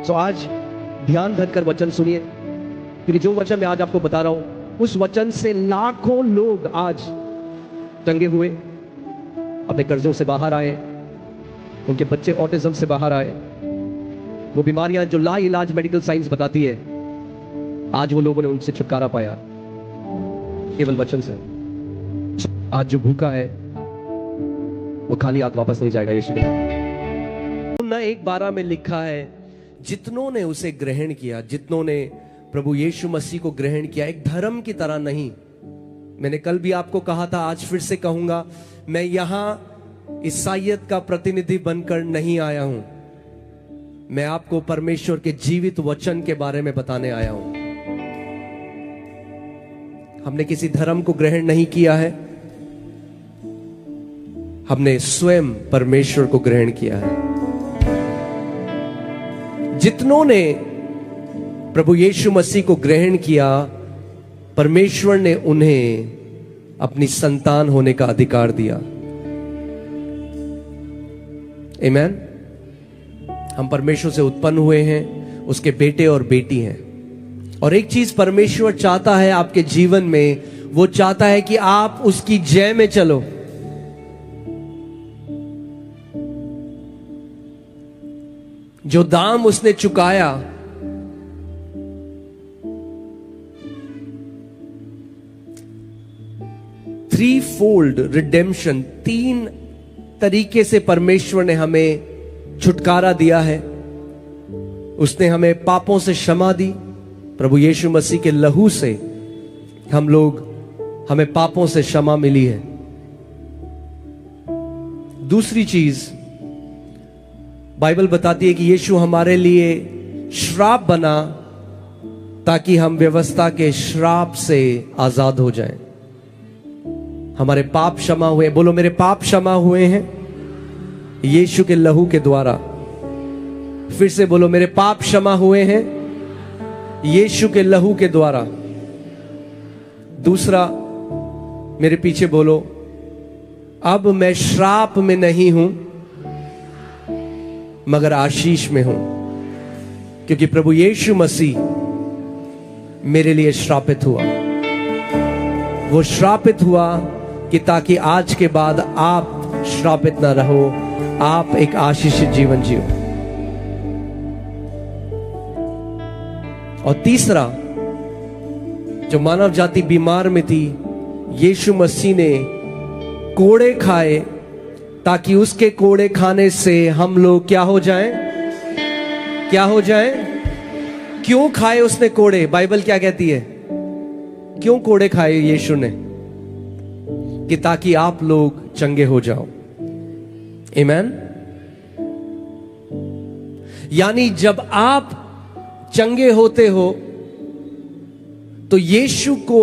सो आज ध्यान धरकर वचन सुनिए, क्योंकि जो वचन मैं आज आपको बता रहा हूं उस वचन से लाखों लोग आज चंगे हुए, अपने कर्जों से बाहर आए, उनके बच्चे ऑटिज्म से बाहर आए। वो बीमारियां जो ला इलाज मेडिकल साइंस बताती है, आज वो लोगों ने उनसे छुटकारा पाया केवल वचन से। आज जो भूखा है वो खाली हाथ वापस नहीं जाएगा यीशु ने। 1:12 में लिखा है, जितनों ने उसे ग्रहण किया, जितनों ने प्रभु यीशु मसीह को ग्रहण किया, एक धर्म की तरह नहीं। मैंने कल भी आपको कहा था, आज फिर से कहूंगा, मैं यहां ईसाइयत का प्रतिनिधि बनकर नहीं आया हूं, मैं आपको परमेश्वर के जीवित वचन के बारे में बताने आया हूं। हमने किसी धर्म को ग्रहण नहीं किया है, हमने स्वयं परमेश्वर को ग्रहण किया है। जितनों ने प्रभु यीशु मसीह को ग्रहण किया, परमेश्वर ने उन्हें अपनी संतान होने का अधिकार दिया। आमीन। हम परमेश्वर से उत्पन्न हुए हैं, उसके बेटे और बेटी हैं। और एक चीज परमेश्वर चाहता है आपके जीवन में, वो चाहता है कि आप उसकी जय में चलो। जो दाम उसने चुकाया, थ्री फोल्ड रिडेम्पशन, 3 तरीके से परमेश्वर ने हमें छुटकारा दिया है। उसने हमें पापों से क्षमा दी, प्रभु यीशु मसीह के लहू से हमें पापों से क्षमा मिली है। दूसरी चीज बाइबल बताती है कि यीशु हमारे लिए श्राप बना ताकि हम व्यवस्था के श्राप से आजाद हो जाएं। हमारे पाप क्षमा हुए, बोलो मेरे पाप क्षमा हुए हैं यीशु के लहू के द्वारा। फिर से बोलो, मेरे पाप क्षमा हुए हैं यीशु के लहू के द्वारा। दूसरा, मेरे पीछे बोलो, अब मैं श्राप में नहीं हूं मगर आशीष में हूं, क्योंकि प्रभु यीशु मसीह मेरे लिए श्रापित हुआ। वो श्रापित हुआ कि ताकि आज के बाद आप श्रापित ना रहो, आप एक आशीषित जीवन जियो। और तीसरा, जो मानव जाति बीमार में थी, यीशु मसीह ने कोड़े खाए ताकि उसके कोड़े खाने से हम लोग क्या हो जाएं? क्या हो जाएं? क्यों खाए उसने कोड़े? बाइबल क्या कहती है? क्यों कोड़े खाए यीशु ने? कि ताकि आप लोग चंगे हो जाओ। आमीन। यानी जब आप चंगे होते हो तो यीशु को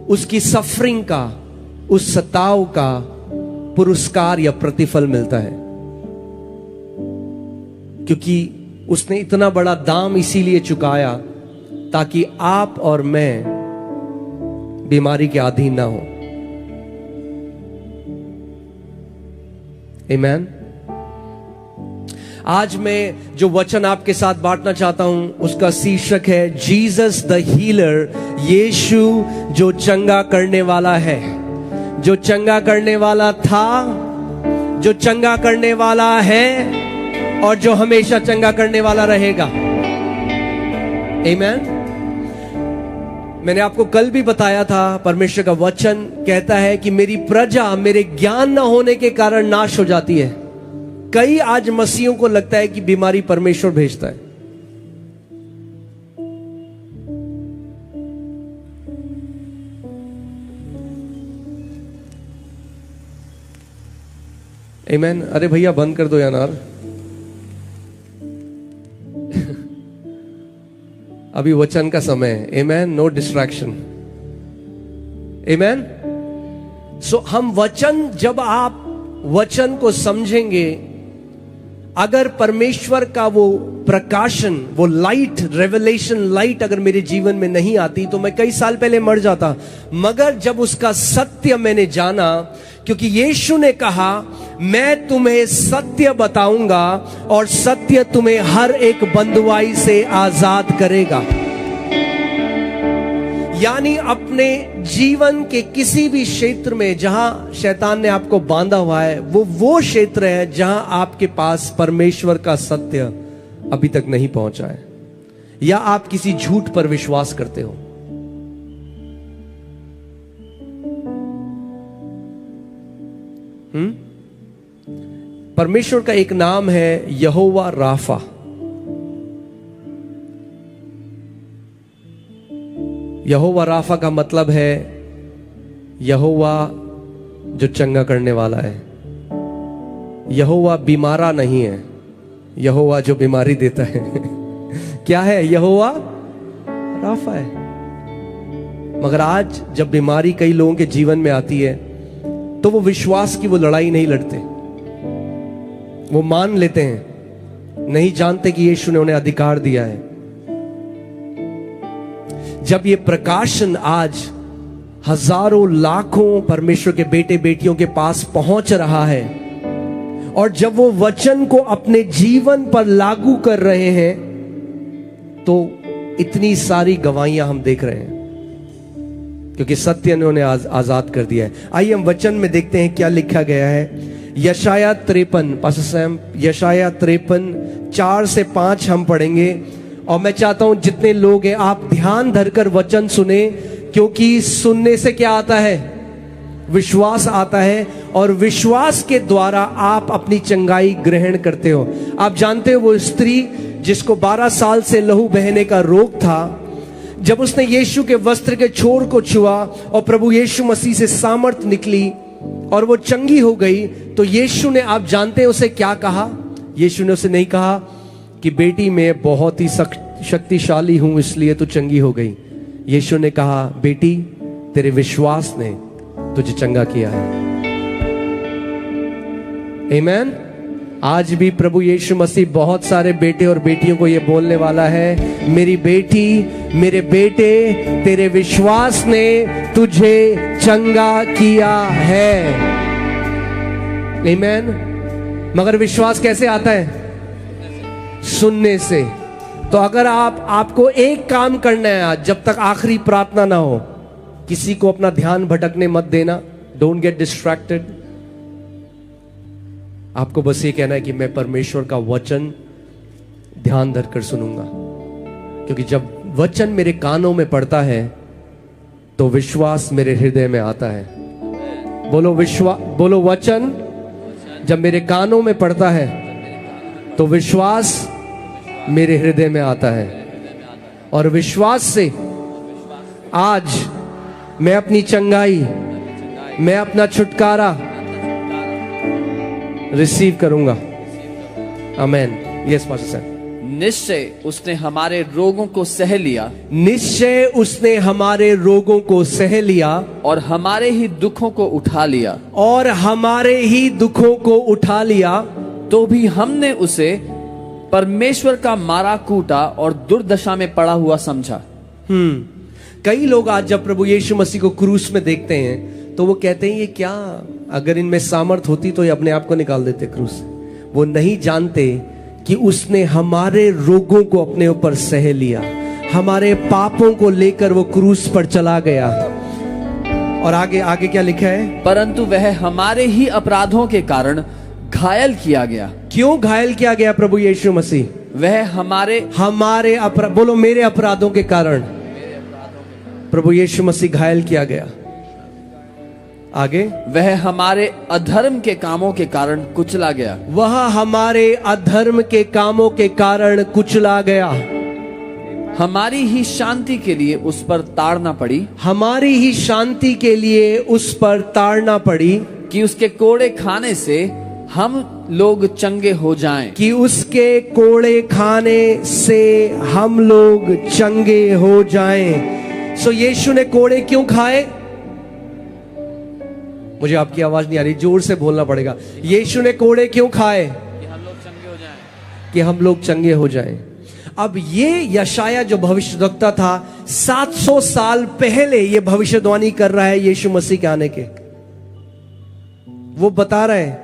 उसकी सफरिंग का, उस सताव का पुरस्कार या प्रतिफल मिलता है, क्योंकि उसने इतना बड़ा दाम इसीलिए चुकाया ताकि आप और मैं बीमारी के अधीन ना हो। आमीन। आज मैं जो वचन आपके साथ बांटना चाहता हूं उसका शीर्षक है जीसस द हीलर। यीशु जो चंगा करने वाला है, जो चंगा करने वाला था, जो चंगा करने वाला है और जो हमेशा चंगा करने वाला रहेगा। आमीन। मैंने आपको कल भी बताया था, परमेश्वर का वचन कहता है कि मेरी प्रजा मेरे ज्ञान न होने के कारण नाश हो जाती है। कई आज मसीहों को लगता है कि बीमारी परमेश्वर भेजता है। आमीन। अरे भैया बंद कर दो यार, अभी वचन का समय है। आमीन। No distraction. आमीन। सो हम वचन, जब आप वचन को समझेंगे, अगर परमेश्वर का वो प्रकाशन, वो लाइट, रेवलेशन लाइट अगर मेरे जीवन में नहीं आती तो मैं कई साल पहले मर जाता। मगर जब उसका सत्य मैंने जाना, क्योंकि यीशु ने कहा मैं तुम्हें सत्य बताऊंगा और सत्य तुम्हें हर एक बंधुआई से आजाद करेगा। यानी अपने जीवन के किसी भी क्षेत्र में जहां शैतान ने आपको बांधा हुआ है, वो क्षेत्र है जहां आपके पास परमेश्वर का सत्य अभी तक नहीं पहुंचा है, या आप किसी झूठ पर विश्वास करते हो। परमेश्वर का एक नाम है यहोवा राफा। यहोवा राफा का मतलब है यहोवा जो चंगा करने वाला है। यहोवा बीमारा नहीं है, यहोवा जो बीमारी देता है। क्या है? यहोवा राफा है। मगर आज जब बीमारी कई लोगों के जीवन में आती है तो वो विश्वास की वो लड़ाई नहीं लड़ते। वो मान लेते हैं, नहीं जानते कि यीशु ने उन्हें अधिकार दिया है। जब ये प्रकाशन आज हजारों लाखों परमेश्वर के बेटे बेटियों के पास पहुंच रहा है, और जब वो वचन को अपने जीवन पर लागू कर रहे हैं, तो इतनी सारी गवाहियां हम देख रहे हैं, क्योंकि सत्य ने उन्हें आजाद कर दिया है। आइए हम वचन में देखते हैं क्या लिखा गया है। यशाया 53, पास्टर सैम, यशाया 53 4 से 5 हम पढ़ेंगे। और मैं चाहता हूं जितने लोग हैं आप ध्यान धरकर वचन सुने, क्योंकि सुनने से क्या आता है? विश्वास आता है, और विश्वास के द्वारा आप अपनी चंगाई ग्रहण करते हो। आप जानते हो वो स्त्री जिसको 12 साल से लहू बहने का रोग था, जब उसने यीशु के वस्त्र के छोर को छुआ और प्रभु यीशु मसीह से सामर्थ निकली और वो चंगी हो गई, तो यीशु ने, आप जानते हैं उसे क्या कहा? यीशु ने उसे नहीं कहा कि बेटी मैं बहुत ही शक्तिशाली हूं इसलिए तू चंगी हो गई। यीशु ने कहा बेटी तेरे विश्वास ने तुझे चंगा किया है। आमीन। आज भी प्रभु यीशु मसीह बहुत सारे बेटे और बेटियों को यह बोलने वाला है, मेरी बेटी, मेरे बेटे, तेरे विश्वास ने तुझे चंगा किया है। आमीन। मगर विश्वास कैसे आता है? सुनने से। तो अगर आपको एक काम करना है आज, जब तक आखिरी प्रार्थना ना हो, किसी को अपना ध्यान भटकने मत देना। Don't get distracted. आपको बस ये कहना है कि मैं परमेश्वर का वचन ध्यान धरकर सुनूंगा, क्योंकि जब वचन मेरे कानों में पड़ता है तो विश्वास मेरे हृदय में आता है। बोलो वचन जब मेरे कानों में पड़ता है तो विश्वास मेरे हृदय में आता है, और विश्वास से आज मैं अपनी चंगाई, मैं अपना छुटकारा रिसीव करूंगा। आमेन। Yes pastor sir. निश्चय उसने हमारे रोगों को सह लिया, निश्चय उसने हमारे रोगों को सह लिया, और हमारे ही दुखों को उठा लिया, और हमारे ही दुखों को उठा लिया। तो भी हमने उसे परमेश्वर का मारा कूटा और दुर्दशा में पड़ा हुआ समझा। कई लोग आज जब प्रभु यीशु मसीह को क्रूस में देखते हैं तो वो कहते हैं ये क्या, अगर इनमें सामर्थ होती तो ये अपने आप को निकाल देते क्रूस से। वो नहीं जानते कि उसने हमारे रोगों को अपने ऊपर सह लिया, हमारे पापों को लेकर वो क्रूस पर चला गया। और आगे क्या लिखा है? परंतु वह हमारे ही अपराधों के कारण घायल किया गया। क्यों घायल किया गया प्रभु यीशु मसीह? वह हमारे बोलो मेरे अपराधों के कारण प्रभु यीशु मसीह घायल किया गया। आगे, वह हमारे अधर्म के कामों के कारण कुचला गया। वह हमारे अधर्म के कामों के कारण कुचला गया। हमारी ही शांति के लिए उस पर ताड़ना पड़ी, हमारी ही शांति के लिए उस पर ताड़ना पड़ी, कि उसके कोड़े खाने से हम लोग चंगे हो जाएं, कि उसके कोड़े खाने से हम लोग चंगे हो जाएं। सो यीशु ने कोड़े क्यों खाए? मुझे आपकी आवाज नहीं आ रही, जोर से बोलना पड़ेगा। यीशु ने कोड़े क्यों खाए? कि हम लोग चंगे हो जाएं। कि हम लोग चंगे हो जाएं। अब ये यशाया जो भविष्यवक्ता था 700 साल पहले ये भविष्यवाणी कर रहा है यीशु मसीह के आने के। वो बता रहे हैं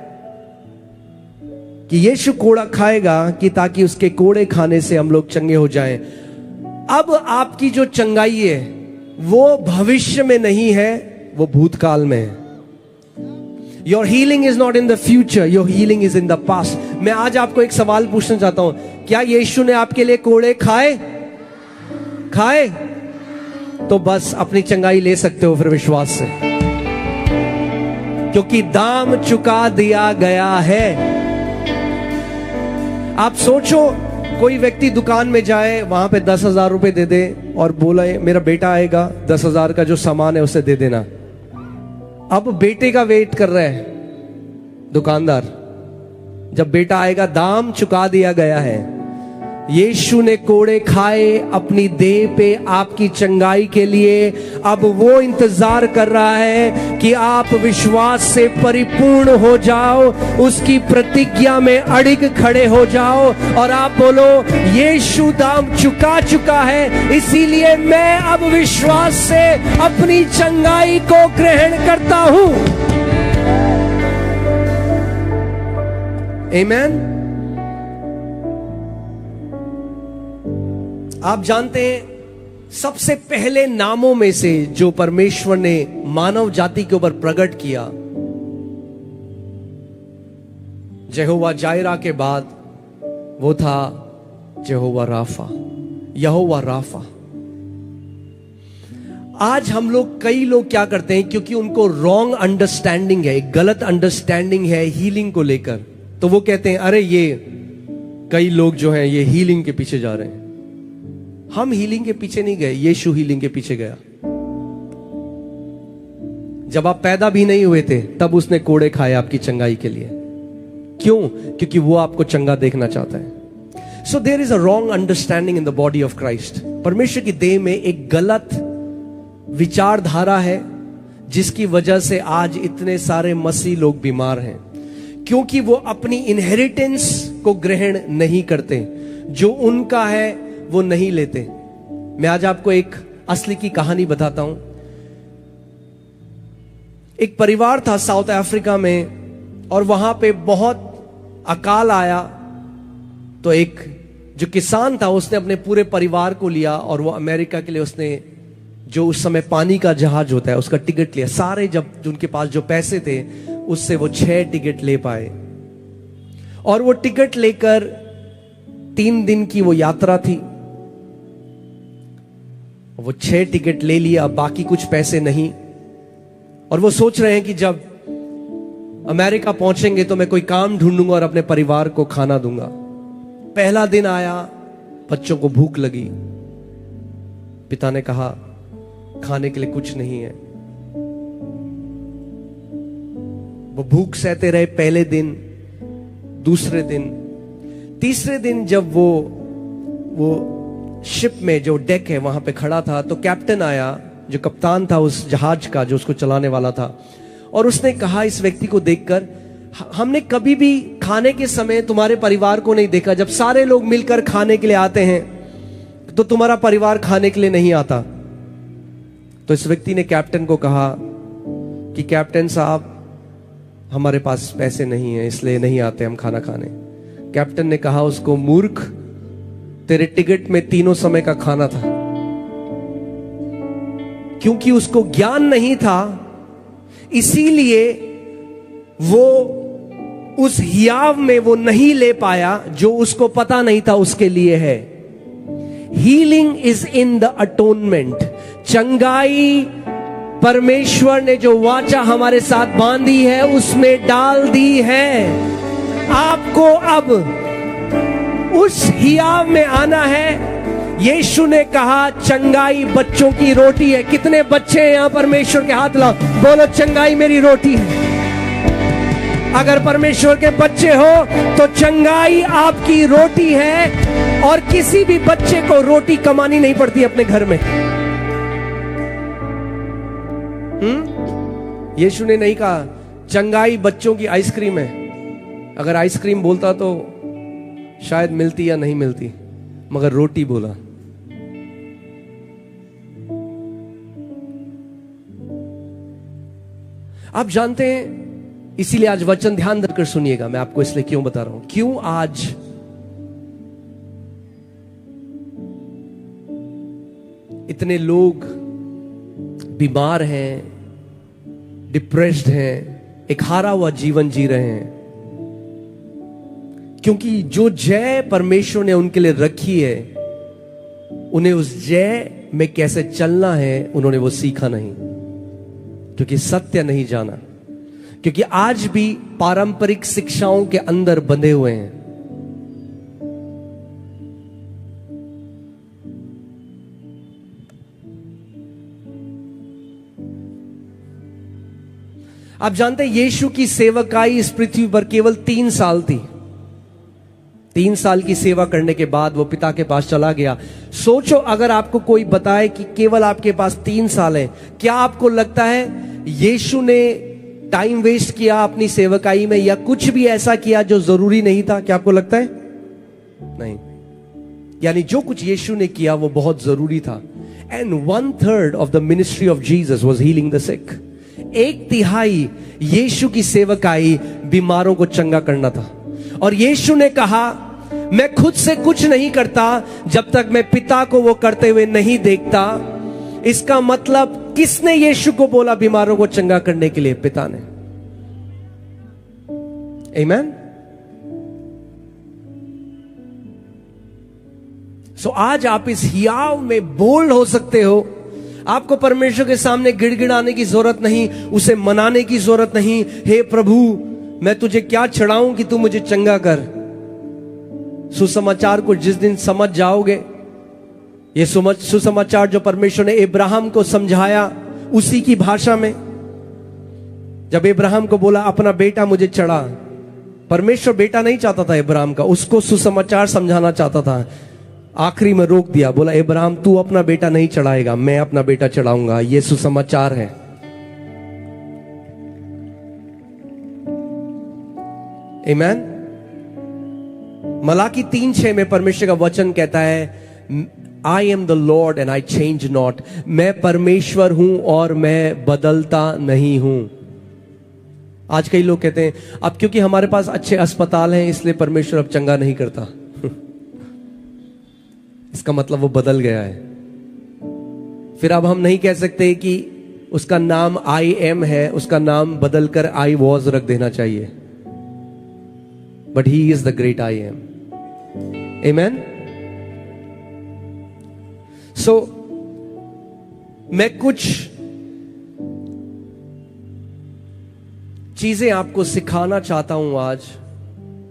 कि यीशु कोड़ा खाएगा कि ताकि उसके कोड़े खाने से हम लोग चंगे हो जाएं। अब आपकी जो चंगाई है वो भविष्य में नहीं है, वो भूतकाल में है। Your healing is not in the future, your healing is in the past. मैं आज आपको एक सवाल पूछना चाहता हूं, क्या यीशु ने आपके लिए कोड़े खाए? तो बस अपनी चंगाई ले सकते हो फिर विश्वास से, क्योंकि दाम चुका दिया गया है। आप सोचो, कोई व्यक्ति दुकान में जाए, वहां पे 10,000 रुपए दे दे और बोला मेरा बेटा आएगा, 10,000 का जो सामान है उसे दे देना। अब बेटे का वेट कर रहा है दुकानदार, जब बेटा आएगा दाम चुका दिया गया है। यीशु ने कोड़े खाए अपनी देह पे आपकी चंगाई के लिए। अब वो इंतजार कर रहा है कि आप विश्वास से परिपूर्ण हो जाओ, उसकी प्रतिज्ञा में अड़िग खड़े हो जाओ और आप बोलो यीशु दाम चुका है, इसीलिए मैं अब विश्वास से अपनी चंगाई को ग्रहण करता हूं। आमीन। आप जानते हैं सबसे पहले नामों में से जो परमेश्वर ने मानव जाति के ऊपर प्रकट किया, यहोवा जायरा के बाद वो था यहोवा राफा। आज हम लोग, कई लोग क्या करते हैं, क्योंकि उनको रॉन्ग अंडरस्टैंडिंग है, गलत अंडरस्टैंडिंग है हीलिंग को लेकर, तो वो कहते हैं अरे ये कई लोग जो हैं ये हीलिंग के पीछे जा रहे हैं। हम हीलिंग के पीछे नहीं गए, यीशु हीलिंग के पीछे गया। जब आप पैदा भी नहीं हुए थे तब उसने कोड़े खाए आपकी चंगाई के लिए। क्यों? क्योंकि वो आपको चंगा देखना चाहता है। So there is a wrong understanding in the body of Christ. परमेश्वर की देह में एक गलत विचारधारा है जिसकी वजह से आज इतने सारे मसीह लोग बीमार हैं, क्योंकि वो अपनी इनहेरिटेंस को ग्रहण नहीं करते, जो उनका है वो नहीं लेते। मैं आज आपको एक असली की कहानी बताता हूं। एक परिवार था साउथ अफ्रीका में और वहां पे बहुत अकाल आया, तो एक जो किसान था उसने अपने पूरे परिवार को लिया और वो अमेरिका के लिए उसने, जो उस समय पानी का जहाज होता है उसका टिकट लिया। सारे जब उनके पास जो पैसे थे उससे वो 6 टिकट ले पाए और वो टिकट लेकर 3 दिन की वो यात्रा थी। वो 6 टिकट ले लिया, बाकी कुछ पैसे नहीं, और वो सोच रहे हैं कि जब अमेरिका पहुंचेंगे तो मैं कोई काम ढूंढूंगा और अपने परिवार को खाना दूंगा। पहला दिन आया, बच्चों को भूख लगी, पिता ने कहा खाने के लिए कुछ नहीं है। वो भूख सहते रहे पहले दिन, दूसरे दिन, तीसरे दिन जब वो शिप में जो डेक है वहां पे खड़ा था, तो कैप्टन आया जो कप्तान था उस जहाज का, जो उसको चलाने वाला था, और उसने कहा इस व्यक्ति को देखकर, हमने कभी भी खाने के समय तुम्हारे परिवार को नहीं देखा। जब सारे लोग मिलकर खाने के लिए आते हैं तो तुम्हारा परिवार खाने के लिए नहीं आता। तो इस व्यक्ति ने कैप्टन को कहा कि कैप्टन साहब हमारे पास पैसे नहीं है इसलिए नहीं आते हम खाना खाने। कैप्टन ने कहा उसको, मूर्ख, तेरे टिकट में 3 समय का खाना था। क्योंकि उसको ज्ञान नहीं था इसीलिए वो उस हियाव में वो नहीं ले पाया जो उसको पता नहीं था उसके लिए है। Healing is in the atonement. चंगाई परमेश्वर ने जो वाचा हमारे साथ बांधी है उसमें डाल दी है। आपको अब उस हियाव में आना है। यीशु ने कहा चंगाई बच्चों की रोटी है। कितने बच्चे हैं यहां परमेश्वर के हाथ लाओ, बोलो चंगाई मेरी रोटी है। अगर परमेश्वर के बच्चे हो तो चंगाई आपकी रोटी है, और किसी भी बच्चे को रोटी कमानी नहीं पड़ती अपने घर में। यीशु ने नहीं कहा चंगाई बच्चों की आइसक्रीम है। अगर आइसक्रीम बोलता तो शायद मिलती या नहीं मिलती, मगर रोटी बोला। आप जानते हैं, इसीलिए आज वचन ध्यान देकर सुनिएगा। मैं आपको इसलिए क्यों बता रहा हूं, क्यों आज इतने लोग बीमार हैं, डिप्रेस्ड हैं, एक हारा हुआ जीवन जी रहे हैं। क्योंकि जो जय परमेश्वर ने उनके लिए रखी है, उन्हें उस जय में कैसे चलना है उन्होंने वो सीखा नहीं, क्योंकि सत्य नहीं जाना, क्योंकि आज भी पारंपरिक शिक्षाओं के अंदर बंधे हुए हैं। आप जानते हैं यीशु की सेवकाई इस पृथ्वी पर केवल 3 साल थी। 3 साल की सेवा करने के बाद वो पिता के पास चला गया। सोचो, अगर आपको कोई बताए कि केवल आपके पास 3 साल है, क्या आपको लगता है यीशु ने टाइम वेस्ट किया अपनी सेवकाई में, या कुछ भी ऐसा किया जो जरूरी नहीं था? क्या आपको लगता है? नहीं। यानी जो कुछ यीशु ने किया वो बहुत जरूरी था। And 1/3 of the ministry of Jesus was healing the sick. 1/3 यीशु की सेवकाई बीमारों को चंगा करना था। और यीशु ने कहा, मैं खुद से कुछ नहीं करता जब तक मैं पिता को वो करते हुए नहीं देखता। इसका मतलब किसने यीशु को बोला बीमारों को चंगा करने के लिए? पिता ने। आमीन। सो आज आप इस हियाव में बोल्ड हो सकते हो। आपको परमेश्वर के सामने गिड़गिड़ाने की जरूरत नहीं, उसे मनाने की जरूरत नहीं। हे प्रभु, मैं तुझे क्या चढ़ाऊं कि तू मुझे चंगा कर। सुसमाचार को जिस दिन समझ जाओगे, ये सुसमाचार जो परमेश्वर ने इब्राहिम को समझाया उसी की भाषा में, जब इब्राहिम को बोला अपना बेटा मुझे चढ़ा, परमेश्वर बेटा नहीं चाहता था इब्राहिम का, उसको सुसमाचार समझाना चाहता था। आखिरी में रोक दिया, बोला इब्राहिम तू अपना बेटा नहीं चढ़ाएगा, मैं अपना बेटा चढ़ाऊंगा। यह सुसमाचार है। आमीन। मलाकी 3:6 में परमेश्वर का वचन कहता है, I am the Lord and I change not. मैं परमेश्वर हूं और मैं बदलता नहीं हूं। आज कई लोग कहते हैं अब क्योंकि हमारे पास अच्छे अस्पताल हैं इसलिए परमेश्वर अब चंगा नहीं करता। इसका मतलब वो बदल गया है। फिर अब हम नहीं कह सकते कि उसका नाम आई एम है, उसका नाम बदलकर आई वॉज रख देना चाहिए। But he is the great I am. आमीन। सो मैं कुछ चीजें आपको सिखाना चाहता हूं आज,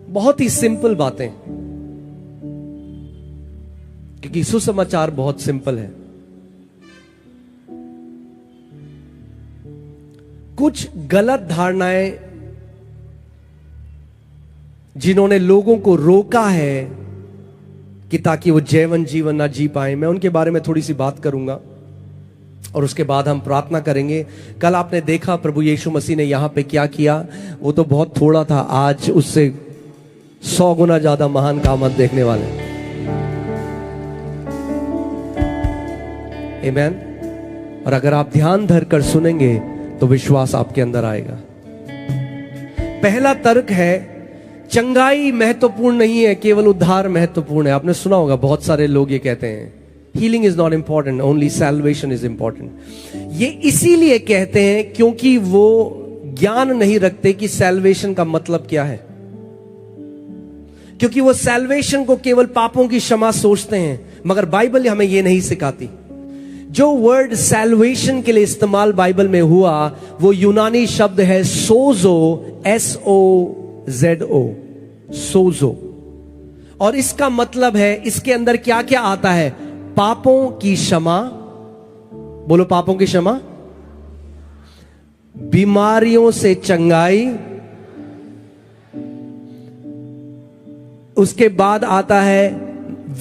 बहुत ही सिंपल बातें, क्योंकि सुसमाचार बहुत सिंपल है। कुछ गलत धारणाएं जिन्होंने लोगों को रोका है कि ताकि वो जैवन जीवन ना जी पाए, मैं उनके बारे में थोड़ी सी बात करूंगा और उसके बाद हम प्रार्थना करेंगे। कल आपने देखा प्रभु यीशु मसीह ने यहां पे क्या किया, वो तो बहुत थोड़ा था, आज उससे 100 गुना ज्यादा महान काम आप देखने वाले। आमीन। और अगर आप ध्यान धरकर सुनेंगे तो विश्वास आपके अंदर आएगा। पहला तर्क है, चंगाई महत्वपूर्ण नहीं है, केवल उद्धार महत्वपूर्ण है। आपने सुना होगा, बहुत सारे लोग ये कहते हैं healing is not important, only salvation is important. ये इसीलिए कहते हैं क्योंकि वो ज्ञान नहीं रखते कि सैल्वेशन का मतलब क्या है, क्योंकि वो सैल्वेशन को केवल पापों की क्षमा सोचते हैं, मगर बाइबल हमें ये नहीं सिखाती। जो वर्ड सैल्वेशन के लिए इस्तेमाल बाइबल में हुआ वो यूनानी शब्द है सोजो, SOZO, सोजो। और इसका मतलब है, इसके अंदर क्या क्या आता है? पापों की क्षमा, बोलो पापों की क्षमा, बीमारियों से चंगाई, उसके बाद आता है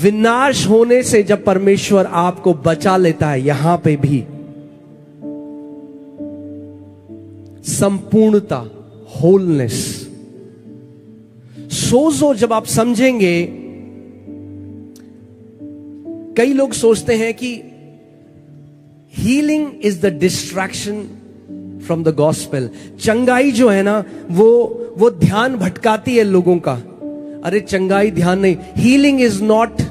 विनाश होने से जब परमेश्वर आपको बचा लेता है, यहां पे भी संपूर्णता, होलनेस। सोजो जब आप समझेंगे कई लोग सोचते हैं कि healing is the distraction from the gospel. चंगाई जो है ना वो ध्यान भटकाती है लोगों का। अरे चंगाई ध्यान नहीं। Healing is not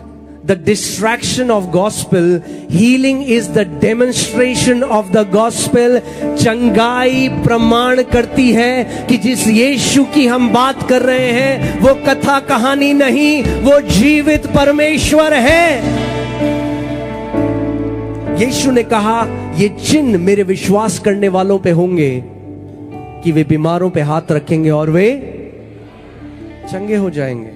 the distraction of gospel, healing is the demonstration of the gospel. चंगाई प्रमाण करती है कि जिस यीशु की हम बात कर रहे हैं वो कथा कहानी नहीं, वो जीवित परमेश्वर है। यीशु ने कहा ये चिन्ह मेरे विश्वास करने वालों पे होंगे कि वे बीमारों पे हाथ रखेंगे और वे चंगे हो जाएंगे।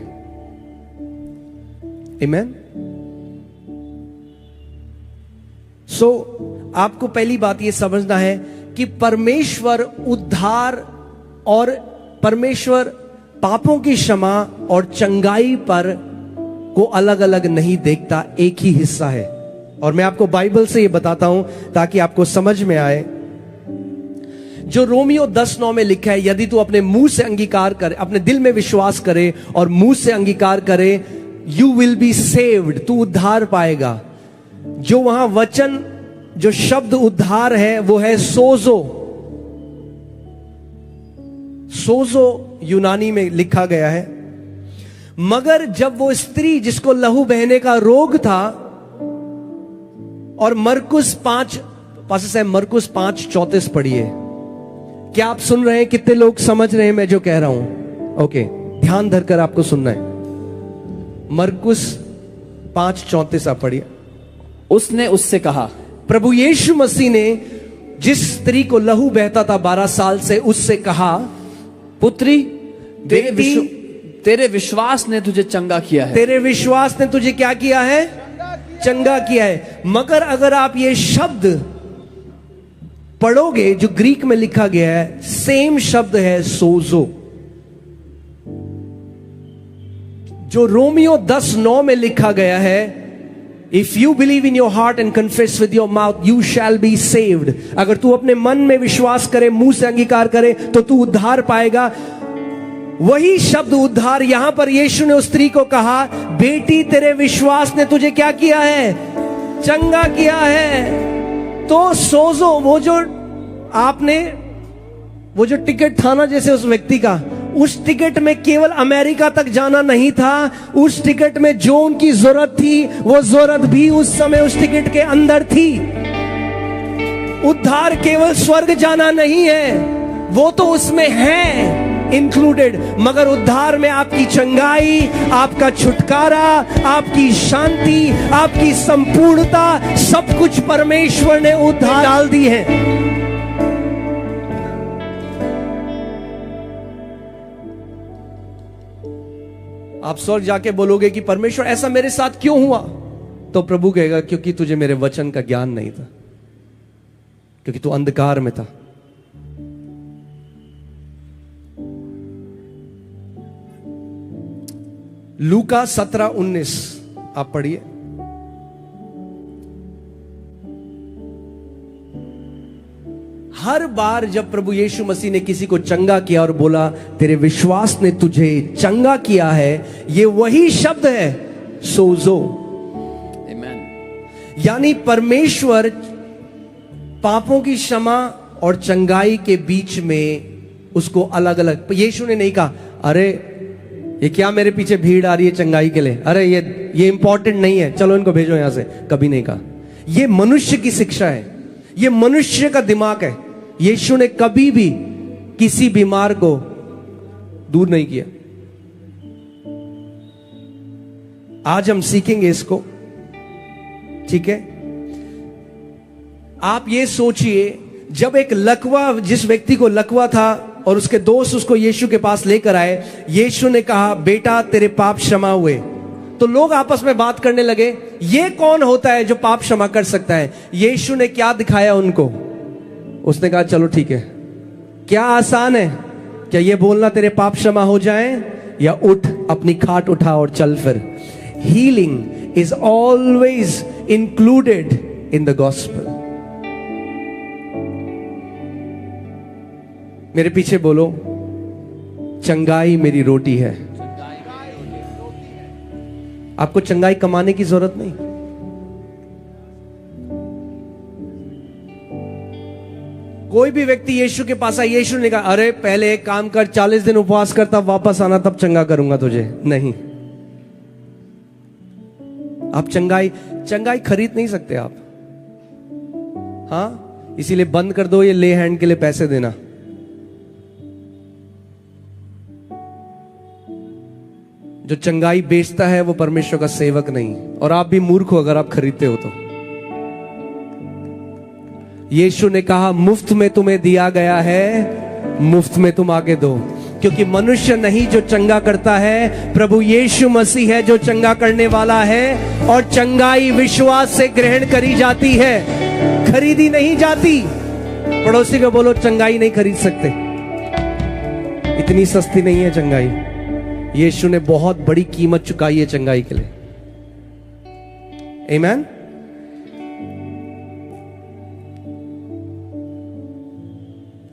आमीन। सो आपको पहली बात यह समझना है कि परमेश्वर उद्धार और परमेश्वर पापों की क्षमा और चंगाई पर को अलग अलग नहीं देखता, एक ही हिस्सा है। और मैं आपको बाइबल से ये बताता हूं ताकि आपको समझ में आए। जो रोमियो 10:9 में लिखा है, यदि तू अपने मुंह से अंगीकार करे, अपने दिल में विश्वास करे और मुंह से अंगीकार करे, यू विल बी सेव्ड, तू उद्धार पाएगा। जो वहां वचन, जो शब्द उद्धार है वो है सोजो। सोजो यूनानी में लिखा गया है। मगर जब वो स्त्री जिसको लहू बहने का रोग था, और मरकुस 5 34 पढ़िए। क्या आप सुन रहे हैं? कितने लोग समझ रहे हैं मैं जो कह रहा हूं? ओके, ध्यान धरकर आपको सुनना है। मरकुस 5:34 आप पढ़िए। उसने उससे कहा, प्रभु यीशु मसीह ने जिस स्त्री को लहू बहता था 12 साल से, उससे कहा, पुत्री तेरे विश्वास ने तुझे चंगा किया है। तेरे विश्वास ने तुझे क्या किया है? चंगा किया है। मगर अगर आप ये शब्द पढ़ोगे जो ग्रीक में लिखा गया है, सेम शब्द है सोजो। जो रोमियो 10:9 में लिखा गया है, if you believe in your heart and confess with your mouth you shall be saved. अगर तू अपने मन में विश्वास करे, मुंह से अंगीकार करे, तो तू उद्धार पाएगा। वही शब्द उद्धार यहां पर यीशु ने उस स्त्री को कहा, बेटी तेरे विश्वास ने तुझे क्या किया है? चंगा किया है। तो सोजो, वो जो टिकट था ना जैसे उस व्यक्ति का, उस टिकट में केवल अमेरिका तक जाना नहीं था, उस टिकट में जो उनकी जरूरत थी वो जरूरत भी उस समय उस टिकट के अंदर थी। उद्धार केवल स्वर्ग जाना नहीं है, वो तो उसमें है इंक्लूडेड, मगर उद्धार में आपकी चंगाई, आपका छुटकारा, आपकी शांति, आपकी संपूर्णता, सब कुछ परमेश्वर ने उद्धार डाल दी है। आप स्वर्ग जाके बोलोगे कि परमेश्वर ऐसा मेरे साथ क्यों हुआ, तो प्रभु कहेगा क्योंकि तुझे मेरे वचन का ज्ञान नहीं था, क्योंकि तू अंधकार में था। लूका 17:19 आप पढ़िए। हर बार जब प्रभु यीशु मसीह ने किसी को चंगा किया और बोला तेरे विश्वास ने तुझे चंगा किया है, ये वही शब्द है सोजो। आमीन। यानी परमेश्वर पापों की क्षमा और चंगाई के बीच में उसको अलग अलग। यीशु ने नहीं कहा अरे ये क्या मेरे पीछे भीड़ आ रही है चंगाई के लिए, अरे ये इंपॉर्टेंट नहीं है, चलो इनको भेजो यहां से। कभी नहीं कहा। ये मनुष्य की शिक्षा है, ये मनुष्य का दिमाग है। यीशु ने कभी भी किसी बीमार को दूर नहीं किया। आज हम सीखेंगे इसको, ठीक है। आप ये सोचिए, जब एक लकवा, जिस व्यक्ति को लकवा था और उसके दोस्त उसको यीशु के पास लेकर आए, यीशु ने कहा बेटा तेरे पाप क्षमा हुए। तो लोग आपस में बात करने लगे, ये कौन होता है जो पाप क्षमा कर सकता है? यीशु ने क्या दिखाया उनको? उसने कहा चलो ठीक है, क्या आसान है क्या ये बोलना तेरे पाप क्षमा हो जाए, या उठ अपनी खाट उठा और चल फिर। Healing is always included in the gospel. मेरे पीछे बोलो, चंगाई मेरी रोटी है। आपको चंगाई कमाने की जरूरत नहीं, कोई भी व्यक्ति यीशु के पास आया, यीशु ने कहा अरे पहले एक काम कर, 40 दिन उपवास कर, तब वापस आना, तब चंगा करूंगा तुझे। नहीं, आप चंगाई खरीद नहीं सकते आप। हाँ, इसीलिए बंद कर दो ये ले हैंड के लिए पैसे देना। जो चंगाई बेचता है वो परमेश्वर का सेवक नहीं, और आप भी मूर्ख हो अगर आप खरीदते हो तो। यीशु ने कहा मुफ्त में तुम्हें दिया गया है, मुफ्त में तुम आगे दो, क्योंकि मनुष्य नहीं जो चंगा करता है, प्रभु यीशु मसीह है जो चंगा करने वाला है। और चंगाई विश्वास से ग्रहण करी जाती है, खरीदी नहीं जाती। पड़ोसी को बोलो चंगाई नहीं खरीद सकते, इतनी सस्ती नहीं है चंगाई। यीशु ने बहुत बड़ी कीमत चुकाई है चंगाई के लिए। आमीन।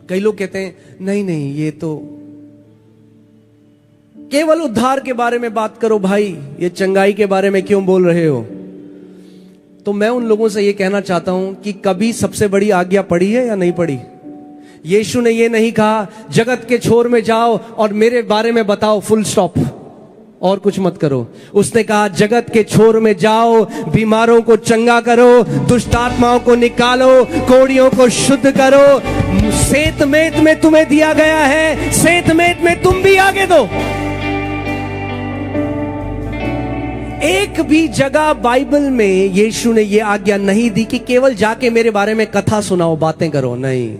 कई लोग कहते हैं नहीं नहीं, ये तो केवल उद्धार के बारे में बात करो भाई, ये चंगाई के बारे में क्यों बोल रहे हो? तो मैं उन लोगों से ये कहना चाहता हूं कि कभी सबसे बड़ी आज्ञा पढ़ी है या नहीं पढ़ी? यीशु ने ये नहीं कहा जगत के छोर में जाओ और मेरे बारे में बताओ, फुल स्टॉप, और कुछ मत करो। उसने कहा जगत के छोर में जाओ, बीमारों को चंगा करो, दुष्ट आत्माओं को निकालो, कोढ़ियों को शुद्ध करो। सेतमेत में तुम्हें दिया गया है, सेतमेत में तुम भी आगे दो। एक भी जगह बाइबल में यीशु ने यह आज्ञा नहीं दी कि केवल जाके मेरे बारे में कथा सुनाओ, बातें करो। नहीं,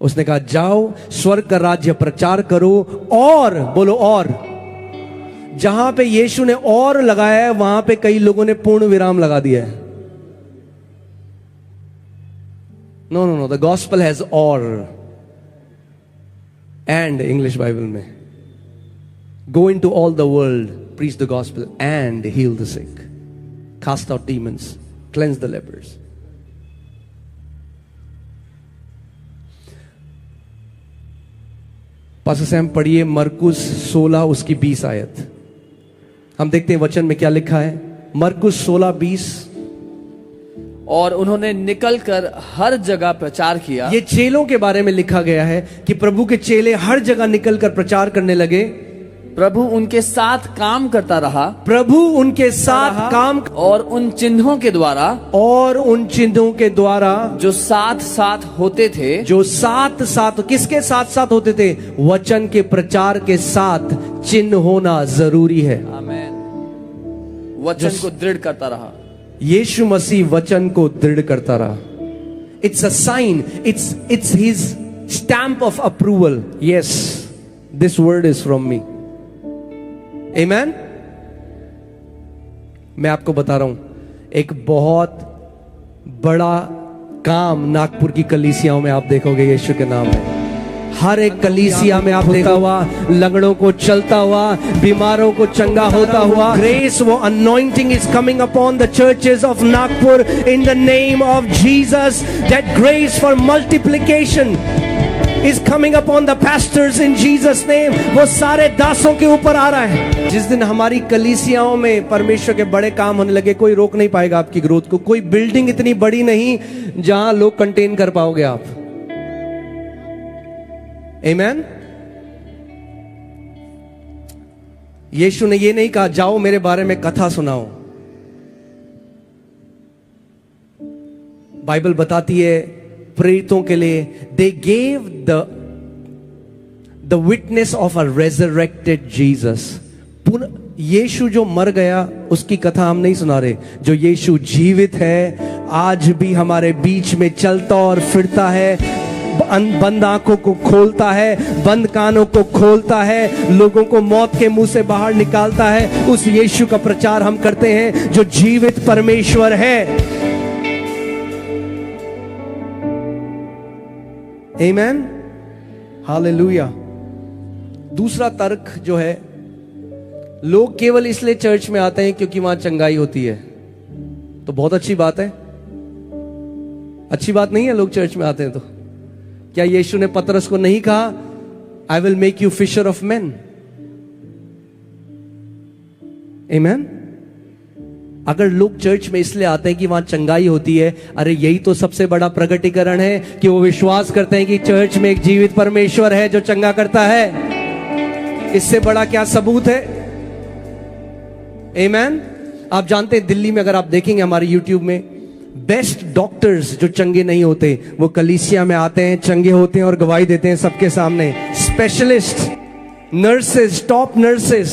उसने कहा जाओ, स्वर्ग का राज्य प्रचार करो, और बोलो और। जहां पे यीशु ने और लगाया है वहां पे कई लोगों ने पूर्ण विराम लगा दिया है। No no no, the gospel has और एंड इंग्लिश बाइबल में go into all the world, preach the gospel and heal the sick, cast out demons, cleanse the lepers. Pastor Sam पढ़िए मरकुस 16 उसकी 20 आयत। हम देखते हैं वचन में क्या लिखा है। मरकुस 16:20। और उन्होंने निकलकर हर जगह प्रचार किया। ये चेलों के बारे में लिखा गया है कि प्रभु के चेले हर जगह निकलकर प्रचार करने लगे। प्रभु उनके साथ काम करता रहा, प्रभु उनके साथ काम, और उन चिन्हों के द्वारा, और उन चिन्हों के द्वारा जो साथ साथ होते थे, जो साथ साथ, किसके साथ साथ होते थे? वचन के प्रचार के साथ चिन्ह होना जरूरी है। आमीन। वचन को दृढ़ करता रहा। यीशु मसीह वचन को दृढ़ करता रहा। It's a sign, it's his stamp of approval. Yes, this word is from me. आमीन। मैं आपको बता रहा हूं, एक बहुत बड़ा काम नागपुर की कलीसियाओं में आप देखोगे यीशु के नाम में। हर एक कलीसिया में आप देखा हुआ, लंगड़ों को चलता हुआ, बीमारों को चंगा होता हुआ। ग्रेस, वो anointing is coming upon the churches of Nagpur in the name of Jesus. That grace for multiplication is coming upon the pastors in Jesus name। वो सारे दासों के ऊपर आ रहा है। जिस दिन हमारी कलीसियाओं में परमेश्वर के बड़े काम होने लगे, कोई रोक नहीं पाएगा आपकी ग्रोथ को। कोई बिल्डिंग इतनी बड़ी नहीं जहां लोग कंटेन कर पाओगे आप। आमीन। यीशु ने ये नहीं कहा जाओ मेरे बारे में कथा सुनाओ। बाइबल बताती है प्रेरितों के लिए they gave the witness of a resurrected Jesus। यीशु जो मर गया उसकी कथा हम नहीं सुना रहे। जो यीशु जीवित है, आज भी हमारे बीच में चलता और फिरता है, बंद आंखों को खोलता है, बंद कानों को खोलता है, लोगों को मौत के मुंह से बाहर निकालता है। उस यीशु का प्रचार हम करते हैं जो जीवित परमेश्वर है। आमेन, हालेलुया। दूसरा तर्क जो है, लोग केवल इसलिए चर्च में आते हैं क्योंकि वहां चंगाई होती है। तो बहुत अच्छी बात है, अच्छी बात नहीं है लोग चर्च में आते हैं तो। क्या यीशु ने पतरस को नहीं कहा I will make you fisher of man? Amen. अगर लोग चर्च में इसलिए आते हैं कि वहां चंगाई होती है, अरे यही तो सबसे बड़ा प्रगटीकरण है कि वो विश्वास करते हैं कि चर्च में एक जीवित परमेश्वर है जो चंगा करता है। इससे बड़ा क्या सबूत है? आमेन। आप जानते हैं दिल्ली में अगर आप देखेंगे हमारे YouTube में, बेस्ट डॉक्टर्स जो चंगे नहीं होते वो कलीसिया में आते हैं, चंगे होते हैं और गवाही देते हैं सबके सामने। Specialist nurses, top nurses